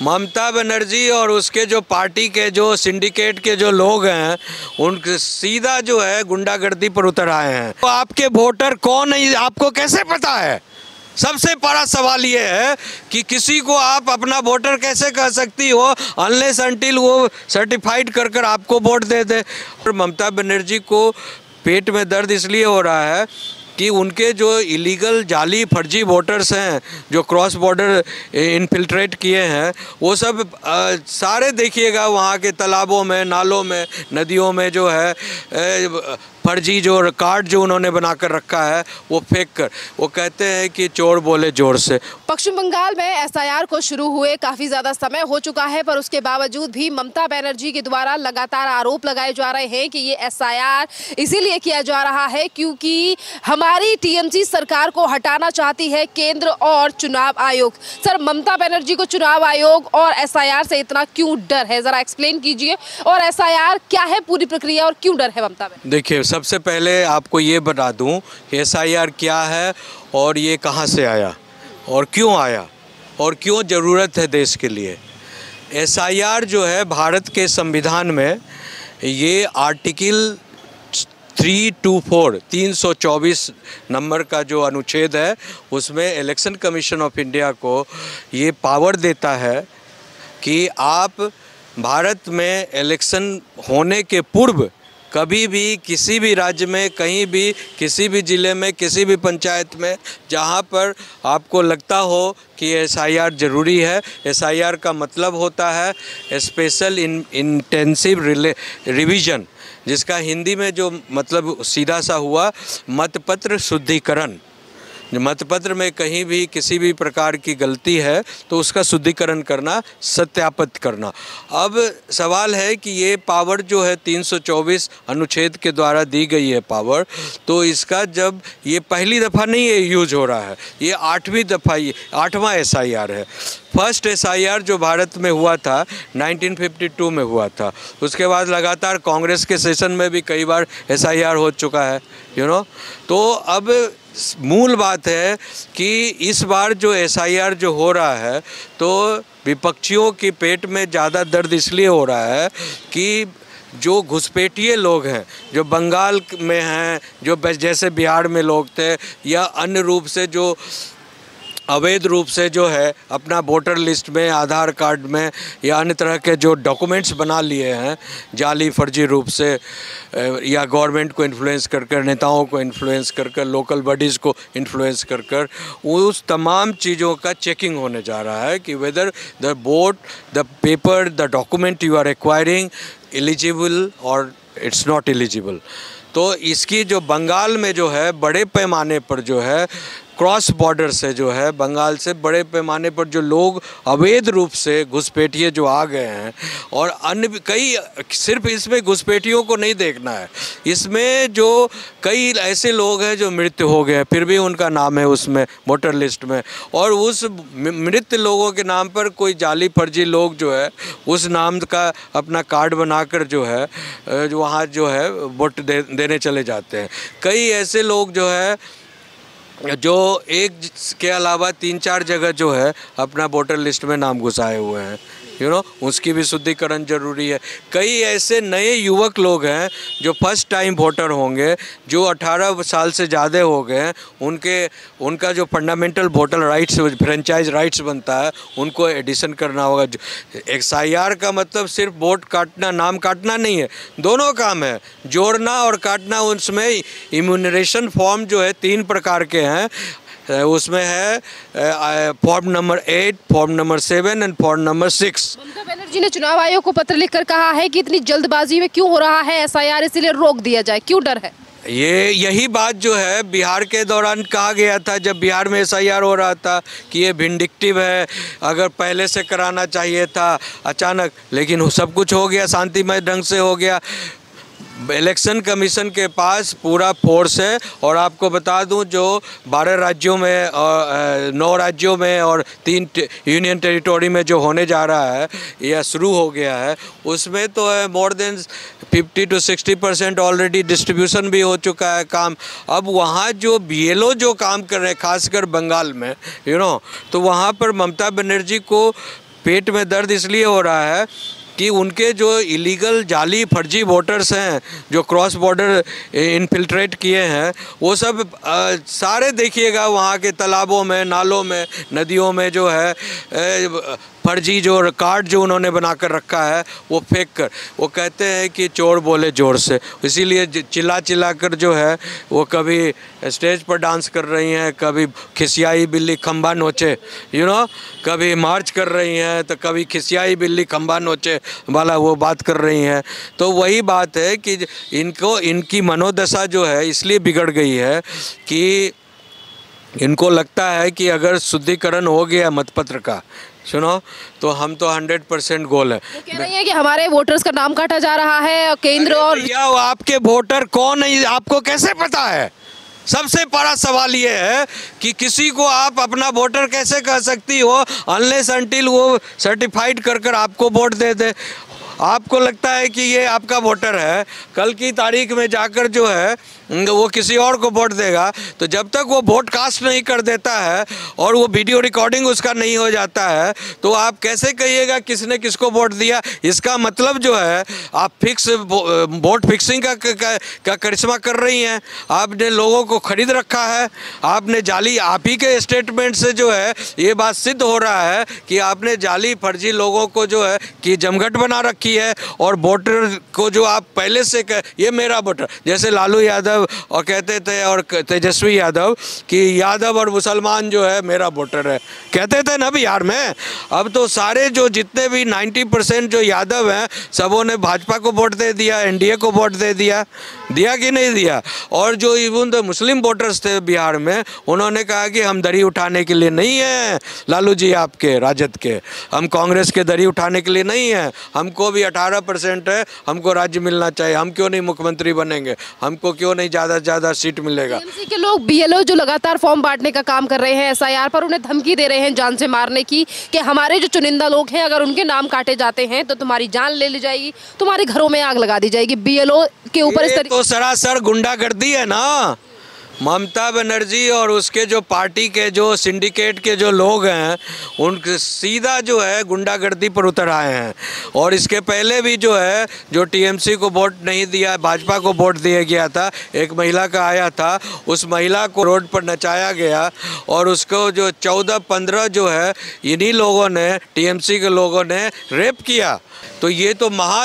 ममता बनर्जी और उसके जो पार्टी के जो सिंडिकेट के जो लोग हैं उनके सीधा जो है गुंडागर्दी पर उतर आए हैं। तो आपके वोटर कौन है आपको कैसे पता है? सबसे बड़ा सवाल ये है कि किसी को आप अपना वोटर कैसे कह सकती हो अनलेस अनटिल वो सर्टिफाइड कर कर आपको वोट दे दे। और ममता बनर्जी को पेट में दर्द इसलिए हो रहा है कि उनके जो इलीगल जाली फर्जी वोटर्स हैं जो क्रॉस बॉर्डर इनफिल्ट्रेट किए हैं वो सब सारे देखिएगा वहाँ के तालाबों में, नालों में, नदियों में जो है फर्जी जो कार्ड जो उन्होंने बनाकर रखा है वो फेंक कर वो कहते हैं कि चोर बोले जोर से। पश्चिम बंगाल में एसआईआर को शुरू हुए काफ़ी ज़्यादा समय हो चुका है, पर उसके बावजूद भी ममता बनर्जी के द्वारा लगातार आरोप लगाए जा रहे हैं कि ये एसआईआर इसीलिए किया जा रहा है क्योंकि हमारी टीएमसी सरकार को हटाना चाहती है केंद्र और चुनाव आयोग। सर, ममता बनर्जी को चुनाव आयोग और एसआईआर से इतना क्यों डर है, ज़रा एक्सप्लेन कीजिए। और एसआईआर क्या है, पूरी प्रक्रिया, और क्यों डर है ममता बनर्जी? देखिए, सबसे पहले आपको ये बता दूं कि एसआईआर क्या है और ये कहां से आया और क्यों ज़रूरत है देश के लिए। एसआईआर जो है भारत के संविधान में ये आर्टिकल 324 नंबर का जो अनुच्छेद है उसमें इलेक्शन कमीशन ऑफ इंडिया को ये पावर देता है कि आप भारत में इलेक्शन होने के पूर्व कभी भी किसी भी राज्य में, कहीं भी, किसी भी ज़िले में, किसी भी पंचायत में जहां पर आपको लगता हो कि एसआईआर ज़रूरी है। एसआईआर का मतलब होता है स्पेशल इंटेंसिव रिवीजन, जिसका हिंदी में जो मतलब सीधा सा हुआ मतपत्र शुद्धिकरण। मतपत्र में कहीं भी किसी भी प्रकार की गलती है तो उसका शुद्धिकरण करना, सत्यापित करना। अब सवाल है कि ये पावर जो है 324 अनुच्छेद के द्वारा दी गई है पावर, तो इसका जब ये पहली दफ़ा नहीं है यूज हो रहा है, ये 8वीं दफ़ा, ये 8वां एसआईआर है। फर्स्ट एसआईआर जो भारत में हुआ था 1952 में हुआ था, उसके बाद लगातार कांग्रेस के सेशन में भी कई बार एसआईआर हो चुका है, तो अब मूल बात है कि इस बार जो एसआईआर जो हो रहा है तो विपक्षियों के पेट में ज़्यादा दर्द इसलिए हो रहा है कि जो घुसपैठिए लोग हैं, जो बंगाल में हैं, जो जैसे बिहार में लोग थे, या अन्य रूप से जो अवैध रूप से जो है अपना वोटर लिस्ट में, आधार कार्ड में या अन्य तरह के जो डॉक्यूमेंट्स बना लिए हैं जाली फर्जी रूप से, या गवर्नमेंट को इन्फ्लुएंस कर कर, नेताओं को इन्फ्लुएंस कर कर, लोकल बॉडीज़ को इन्फ्लुएंस कर कर, उस तमाम चीज़ों का चेकिंग होने जा रहा है कि whether the vote, the paper, the document you are acquiring eligible और इट्स नॉट एलिजिबल। तो इसकी जो बंगाल में जो है बड़े पैमाने पर जो है क्रॉस बॉर्डर से जो है बंगाल से बड़े पैमाने पर जो लोग अवैध रूप से घुसपैठिए जो आ गए हैं, और अन्य कई, सिर्फ इसमें घुसपैठियों को नहीं देखना है, इसमें जो कई ऐसे लोग हैं जो मृत हो गए फिर भी उनका नाम है उसमें वोटर लिस्ट में, और उस मृत लोगों के नाम पर कोई जाली फर्जी लोग जो है उस नाम का अपना कार्ड बनाकर जो है जो वहाँ जो है वोट देने चले जाते हैं। कई ऐसे लोग जो है जो एक के अलावा 3-4 जगह जो है अपना वोटर लिस्ट में नाम घुसाए हुए हैं, उसकी भी शुद्धिकरण जरूरी है। कई ऐसे नए युवक लोग हैं जो फर्स्ट टाइम वोटर होंगे, जो 18 साल से ज़्यादा हो गए हैं, उनका जो fundamental voter rights, franchise rights बनता है, उनको एडिशन करना होगा। एसआईआर का मतलब सिर्फ वोट काटना, नाम काटना नहीं है, दोनों काम है, जोड़ना और काटना। उसमें इम्यूनरेशन फॉर्म जो है 3 प्रकार के हैं, उसमें है form number 8, form number 7 and form number 6। Mamata Banerjee ने चुनाव आयोग को पत्र लिखकर कहा है कि इतनी जल्दबाजी में क्यों हो रहा है एसआईआर, इसीलिए रोक दिया जाए, क्यों डर है? यही बात जो है बिहार के दौरान कहा गया था, जब बिहार में एसआईआर हो रहा था कि ये विंडिक्टिव है, अगर पहले से कराना चाहिए था अचानक, लेकिन सब कुछ हो गया, शांतिमय ढंग से हो गया। इलेक्शन कमीशन के पास पूरा फोर्स है, और आपको बता दूं जो 12 राज्यों में और 9 राज्यों में और 3 यूनियन टेरिटोरी में जो होने जा रहा है या शुरू हो गया है, उसमें तो है more than 50 to 60% already distribution भी हो चुका है काम। अब वहाँ जो बीएलओ जो काम कर रहे हैं खासकर बंगाल में, तो वहाँ पर ममता बनर्जी को पेट में दर्द इसलिए हो रहा है कि उनके जो इलीगल जाली फर्जी वोटर्स हैं जो क्रॉस बॉर्डर इनफिल्ट्रेट किए हैं वो सब सारे देखिएगा वहाँ के तालाबों में, नालों में, नदियों में जो है फर्जी जो कार्ड जो उन्होंने बनाकर रखा है वो फेंक कर, वो कहते हैं कि चोर बोले ज़ोर से, इसीलिए चिल्ला चिल्ला कर जो है वो कभी स्टेज पर डांस कर रही हैं, कभी खिसियाई बिल्ली खंबा नोचे, कभी मार्च कर रही हैं तो कभी खिसियाई बिल्ली खंबा नोचे वाला वो बात कर रही हैं। तो वही बात है कि इनकी मनोदशा जो है इसलिए बिगड़ गई है कि इनको लगता है कि अगर शुद्धिकरण हो गया मतपत्र का, सुनो, तो हम तो 100% गोल है। वो कह रही है कि हमारे वोटर्स का नाम काटा जा रहा है और केंद्र और आपके वोटर कौन है आपको कैसे पता है? सबसे बड़ा सवाल ये है कि किसी को आप अपना वोटर कैसे कह सकती हो अनलेस अनटिल वो सर्टिफाइड कर आपको वोट दे दे। आपको लगता है कि ये आपका वोटर है, कल की तारीख में जाकर जो है वो किसी और को वोट देगा, तो जब तक वो वोट कास्ट नहीं कर देता है और वो वीडियो रिकॉर्डिंग उसका नहीं हो जाता है तो आप कैसे कहिएगा किसने किसको वोट दिया? इसका मतलब जो है आप फिक्स वोट फिक्सिंग का करिश्मा कर रही हैं। आपने लोगों को खरीद रखा है, आपने जाली, आप ही के स्टेटमेंट से जो है ये बात सिद्ध हो रहा है कि आपने जाली फर्जी लोगों को जो है कि जमघट बना रखी है और वोटर को जो आप पहले से ये मेरा वोटर, जैसे लालू यादव और कहते थे और तेजस्वी यादव कि यादव और मुसलमान जो है मेरा वोटर है, कहते थे ना बिहार में। अब तो सारे जो जितने भी 90% जो यादव हैं सबों ने भाजपा को वोट दे दिया, एनडीए को वोट दे दिया कि नहीं दिया? और जो इवन तो मुस्लिम वोटर्स थे बिहार में उन्होंने कहा कि हम दरी उठाने के लिए नहीं हैं लालू जी आपके राजद के, हम कांग्रेस के दरी उठाने के लिए नहीं हैं, हमको भी 18% है, हमको राज्य मिलना चाहिए, हम क्यों नहीं मुख्यमंत्री बनेंगे, हमको क्यों नहीं ज़्यादा से ज़्यादा सीट मिलेगा। टीएमसी के लोग बीएलओ जो लगातार फॉर्म बांटने का काम कर रहे हैं एसआईआर पर, उन्हें धमकी दे रहे हैं जान से मारने की कि हमारे जो चुनिंदा लोग हैं अगर उनके नाम काटे जाते हैं तो तुम्हारी जान ले ली जाएगी, तुम्हारे घरों में आग लगा दी जाएगी। बीएलओ के ऊपर इस तरीके तो सरासर गुंडागर्दी है ना। ममता बनर्जी और उसके जो पार्टी के जो सिंडिकेट के जो लोग हैं उनके सीधा जो है गुंडागर्दी पर उतर आए हैं। और इसके पहले भी जो है जो टीएमसी को वोट नहीं दिया, भाजपा को वोट दिया गया था, एक महिला का आया था, उस महिला को रोड पर नचाया गया और उसको जो 14-15 जो है इन्हीं लोगों ने, टीएमसी के लोगों ने रेप किया। तो ये तो महा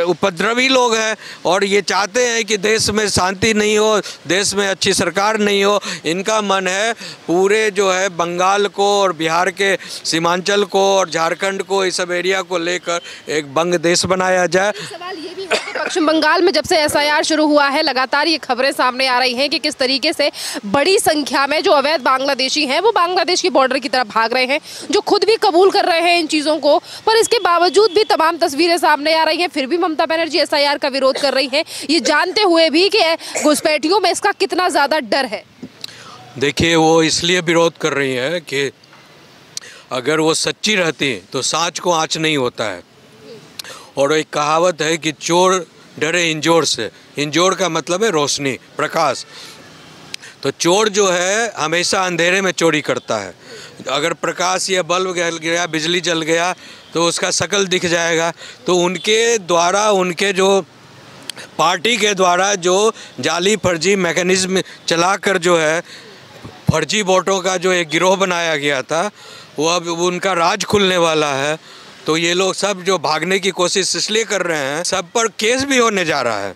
उपद्रवी लोग हैं और ये चाहते हैं कि देश में शांति नहीं हो, देश में अच्छी सरकार नहीं हो। इनका मन है पूरे जो है बंगाल को और बिहार के सीमांचल को और झारखंड को, इस सब एरिया को लेकर एक बंग देश बनाया जाए। सवाल ये भी है कि पश्चिम बंगाल में जब से एसआईआर शुरू हुआ है लगातार ये खबरें सामने आ रही हैं कि किस तरीके से बड़ी संख्या में जो अवैध बांग्लादेशी हैं वो बांग्लादेश की बॉर्डर की तरफ भाग रहे हैं, जो खुद भी कबूल कर रहे हैं इन चीज़ों को। पर इसके बावजूद भी तमाम तस्वीरें सामने आ रही हैं, फिर भी ममता बनर्जी एसआईआर का विरोध कर रही हैं, ये जानते हुए भी कि घुसपैठियों में इसका कितना ज़्यादा डर है। देखिए, वो इसलिए विरोध कर रही है कि अगर वो सच्ची रहती तो सांच को आँच नहीं होता है। और एक कहावत है कि चोर डरे इंजोर से। इंजोर का मतलब है रोशनी, प्रकाश। तो चोर जो है हमेशा अंधेरे में चोरी करता है। अगर प्रकाश या बल्ब जल गया, बिजली जल गया तो उसका शकल दिख जाएगा। तो उनके द्वारा, उनके जो पार्टी के द्वारा जो जाली फर्जी मैकेनिज्म चलाकर जो है फर्जी वोटों का जो एक गिरोह बनाया गया था वो अब उनका राज खुलने वाला है। तो ये लोग सब जो भागने की कोशिश इसलिए कर रहे हैं, सब पर केस भी होने जा रहा है।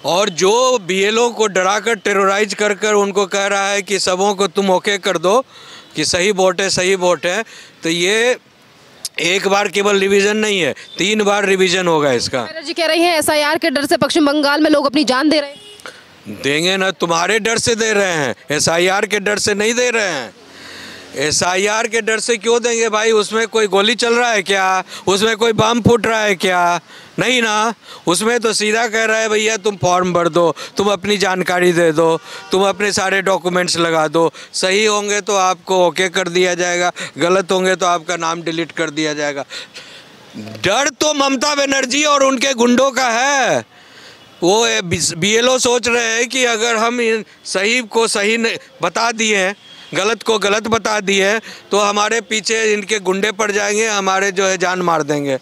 और जो बीएलओ को डराकर टेरोराइज कर कर उनको कह रहा है कि सबों को तुम ओके कर दो कि सही वोट है, सही वोट है, तो ये एक बार केवल रिवीजन नहीं है, 3 बार रिवीजन होगा इसका। जी कह रही हैं एसआईआर के डर से पश्चिम बंगाल में लोग अपनी जान दे रहे हैं। देंगे ना, तुम्हारे डर से दे रहे हैं, एसआईआर के डर से नहीं दे रहे हैं। एसआईआर के डर से क्यों देंगे भाई? उसमें कोई गोली चल रहा है क्या? उसमें कोई बम फूट रहा है क्या? नहीं ना। उसमें तो सीधा कह रहा है भैया तुम फॉर्म भर दो, तुम अपनी जानकारी दे दो, तुम अपने सारे डॉक्यूमेंट्स लगा दो, सही होंगे तो आपको ओके कर दिया जाएगा, गलत होंगे तो आपका नाम डिलीट कर दिया जाएगा। डर तो ममता बनर्जी और उनके गुंडों का है। वो बीएलओ सोच रहे हैं कि अगर हम सही को सही बता दिए गलत को गलत बता दिए तो हमारे पीछे इनके गुंडे पड़ जाएंगे, हमारे जो है जान मार देंगे।